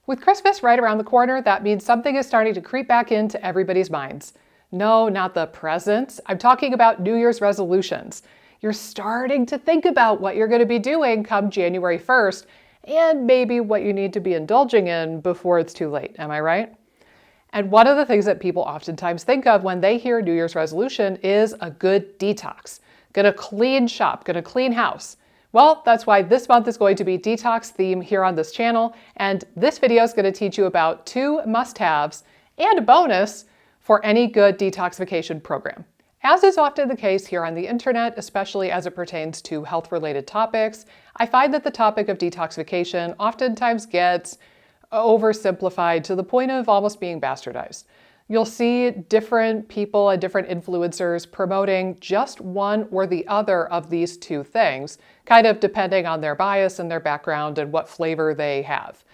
With Christmas right around the corner, that means something is starting to creep back into everybody's minds. No, not the presents. I'm talking about New Year's resolutions. You're starting to think about what you're going to be doing come January 1st and maybe what you need to be indulging in before it's too late. Am I right? And one of the things that people oftentimes think of when they hear New Year's resolution is a good detox. Gonna clean shop, gonna clean house. Well, that's why this month is going to be detox theme here on this channel, and this video is going to teach you about 2 must-haves and a bonus for any good detoxification program. As is often the case here on the internet, especially as it pertains to health-related topics, I find that the topic of detoxification oftentimes gets oversimplified to the point of almost being bastardized. You'll see different people and different influencers promoting just one or the other of these 2 things, kind of depending on their bias and their background and what flavor they have.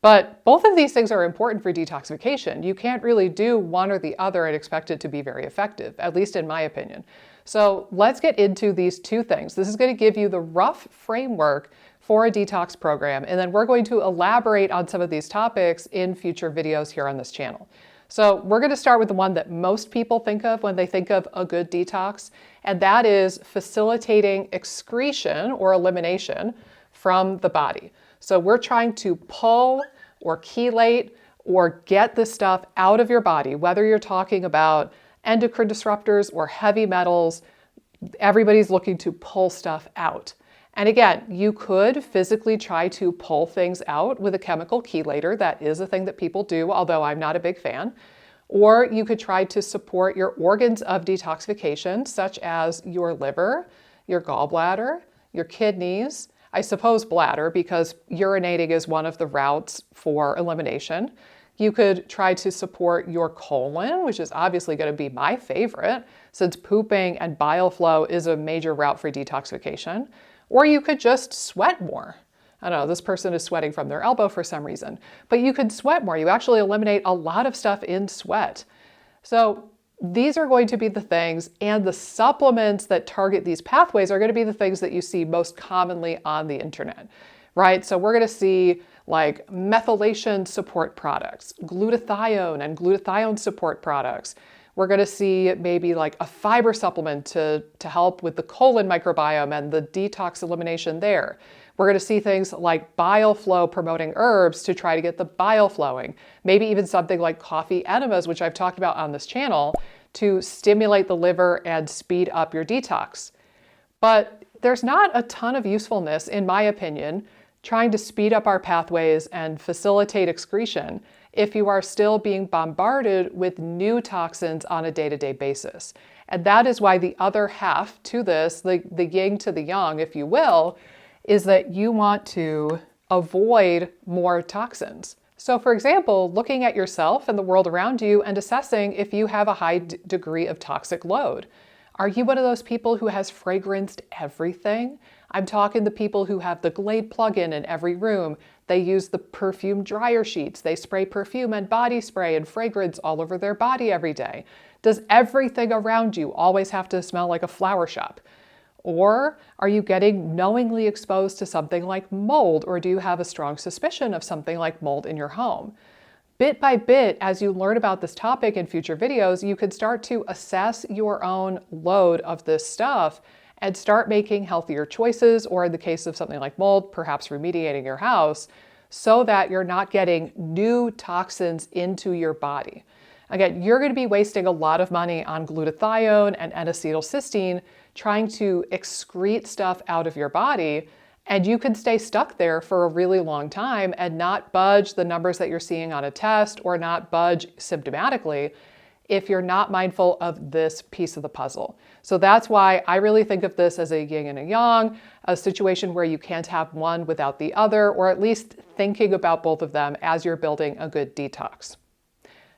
But both of these things are important for detoxification. You can't really do one or the other and expect it to be very effective, at least in my opinion. So let's get into these 2 things. This is going to give you the rough framework for a detox program, and then we're going to elaborate on some of these topics in future videos here on this channel. So we're going to start with the one that most people think of when they think of a good detox, and that is facilitating excretion or elimination from the body. So we're trying to pull or chelate or get this stuff out of your body, whether you're talking about endocrine disruptors or heavy metals. Everybody's looking to pull stuff out. And again, you could physically try to pull things out with a chemical chelator. That is a thing that people do, although I'm not a big fan. Or you could try to support your organs of detoxification, such as your liver, your gallbladder, your kidneys, I suppose bladder, because urinating is one of the routes for elimination. You could try to support your colon, which is obviously going to be my favorite, since pooping and bile flow is a major route for detoxification. Or you could just sweat more. I don't know, this person is sweating from their elbow for some reason, but you could sweat more. You actually eliminate a lot of stuff in sweat. So these are going to be the things, and the supplements that target these pathways are going to be the things that you see most commonly on the internet, right? So we're going to see like methylation support products, glutathione and glutathione support products. We're going to see maybe like a fiber supplement to help with the colon microbiome and the detox elimination there. We're going to see things like bile flow promoting herbs to try to get the bile flowing. Maybe even something like coffee enemas, which I've talked about on this channel, to stimulate the liver and speed up your detox. But there's not a ton of usefulness, in my opinion, trying to speed up our pathways and facilitate excretion if you are still being bombarded with new toxins on a day-to-day basis. And that is why the other half to this, the yin to the yang, if you will, is that you want to avoid more toxins. So for example, looking at yourself and the world around you and assessing if you have a high degree of toxic load. Are you one of those people who has fragranced everything? I'm talking the people who have the Glade plug-in in every room. They use the perfume dryer sheets. They spray perfume and body spray and fragrance all over their body every day. Does everything around you always have to smell like a flower shop? Or are you getting knowingly exposed to something like mold, or do you have a strong suspicion of something like mold in your home? Bit by bit, as you learn about this topic in future videos, you can start to assess your own load of this stuff and start making healthier choices, or in the case of something like mold, perhaps remediating your house, so that you're not getting new toxins into your body. Again, you're going to be wasting a lot of money on glutathione and N-acetylcysteine trying to excrete stuff out of your body, and you could stay stuck there for a really long time and not budge the numbers that you're seeing on a test or not budge symptomatically if you're not mindful of this piece of the puzzle. So that's why I really think of this as a yin and a yang, a situation where you can't have one without the other, or at least thinking about both of them as you're building a good detox.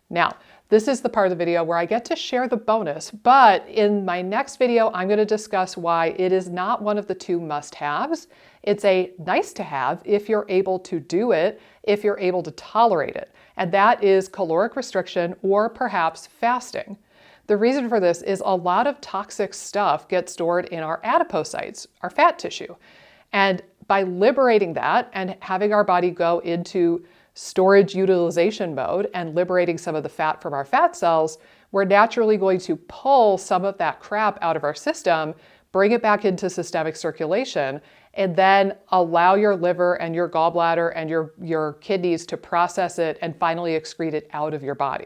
Now, this is the part of the video where I get to share the bonus, but in my next video, I'm going to discuss why it is not one of the 2 must-haves. It's a nice to have if you're able to do it, if you're able to tolerate it, and that is caloric restriction or perhaps fasting. The reason for this is a lot of toxic stuff gets stored in our adipocytes, our fat tissue, and by liberating that and having our body go into storage utilization mode and liberating some of the fat from our fat cells, we're naturally going to pull some of that crap out of our system, bring it back into systemic circulation, and then allow your liver and your gallbladder and your kidneys to process it and finally excrete it out of your body.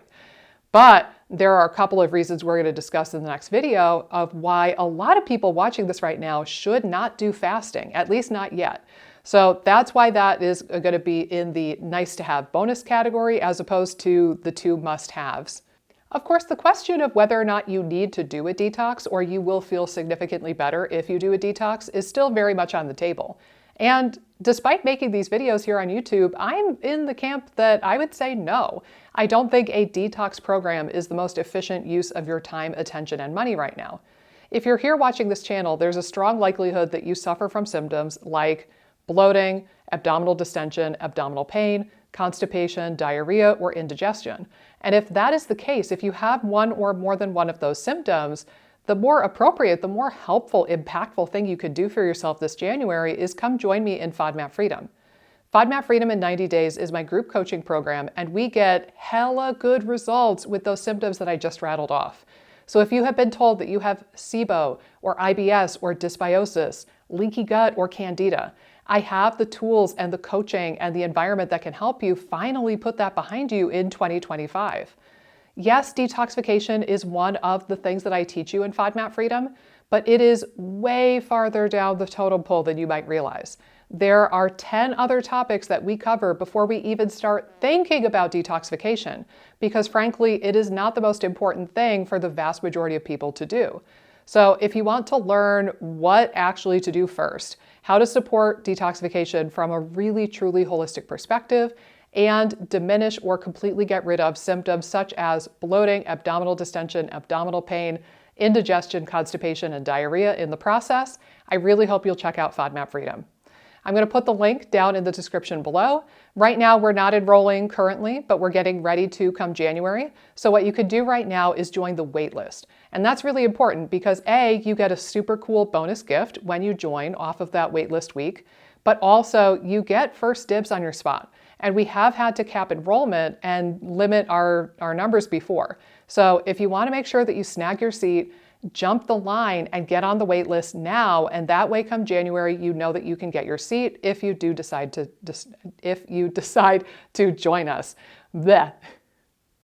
But there are a couple of reasons we're going to discuss in the next video of why a lot of people watching this right now should not do fasting, at least not yet. So that's why that is going to be in the nice to have bonus category as opposed to the 2 must-haves. Of course, the question of whether or not you need to do a detox or you will feel significantly better if you do a detox is still very much on the table. And despite making these videos here on YouTube, I'm in the camp that I would say no. I don't think a detox program is the most efficient use of your time, attention, and money right now. If you're here watching this channel, there's a strong likelihood that you suffer from symptoms like bloating, abdominal distension, abdominal pain, constipation, diarrhea, or indigestion. And if that is the case, if you have one or more than one of those symptoms, the more appropriate, the more helpful, impactful thing you could do for yourself this January is come join me in FODMAP Freedom. FODMAP Freedom in 90 Days is my group coaching program, and we get hella good results with those symptoms that I just rattled off. So if you have been told that you have SIBO or IBS or dysbiosis, leaky gut or candida, I have the tools and the coaching and the environment that can help you finally put that behind you in 2025. Yes, detoxification is one of the things that I teach you in FODMAP Freedom, but it is way farther down the totem pole than you might realize. There are 10 other topics that we cover before we even start thinking about detoxification, because frankly, it is not the most important thing for the vast majority of people to do. So if you want to learn what actually to do first, how to support detoxification from a really truly holistic perspective, and diminish or completely get rid of symptoms such as bloating, abdominal distension, abdominal pain, indigestion, constipation, and diarrhea in the process, I really hope you'll check out FODMAP Freedom. I'm going to put the link down in the description below. Right now, we're not enrolling currently, but we're getting ready to come January. So what you could do right now is join the wait list. And that's really important because A, you get a super cool bonus gift when you join off of that wait list week, but also you get first dibs on your spot. And we have had to cap enrollment and limit our numbers before. So if you want to make sure that you snag your seat, jump the line and get on the wait list now, and that way come January you know that you can get your seat if you decide to join us. Blech.